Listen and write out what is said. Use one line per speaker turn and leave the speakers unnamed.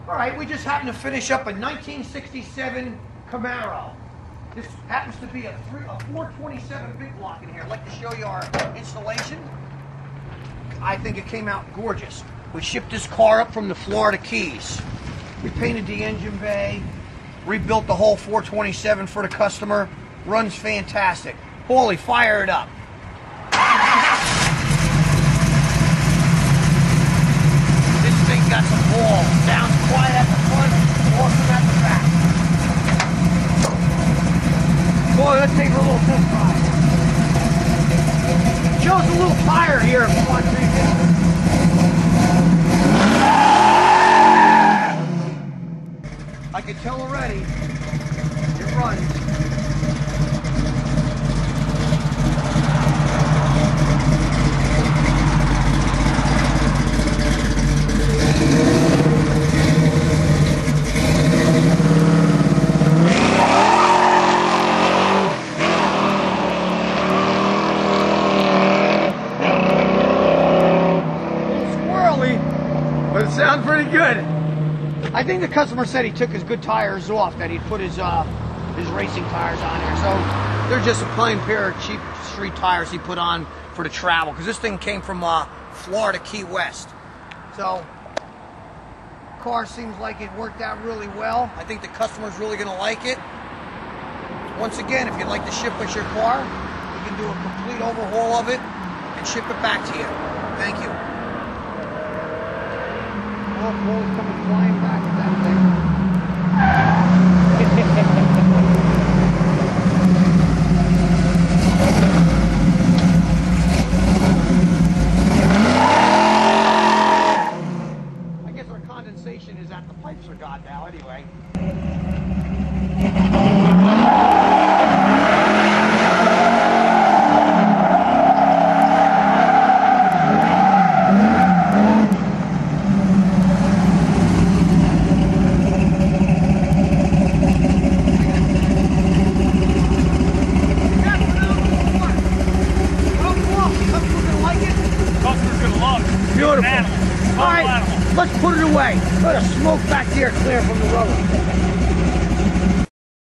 All right, we just happened to finish up a 1967 Camaro. This happens to be a 427 big block in here. I'd like to show you our installation. I think it came out gorgeous. We shipped this car up from the Florida Keys. We painted the engine bay, rebuilt the whole 427 for the customer. Runs fantastic. Holy, fire it up. This thing got some balls. Sounds quiet at the front, awesome at the back. Boy, let's take a little test drive. Joe's a little tired here if you want to. I can tell already, it runs.
But it sounds pretty good.
I think the customer said he took his good tires off, that he'd put his racing tires on here. So they're just a plain pair of cheap street tires he put on for the travel, because this thing came from Florida Key West. So car seems like it worked out really well. I think the customer's really going to like it. Once again, if you'd like to ship us your car, we can do a complete overhaul of it and ship it back to you. Thank you. Oh, Paul's coming flying back with that thing. I guess our condensation is at the pipes are gone now anyway. Beautiful. All right, let's put it away. Let the smoke back here clear from the road.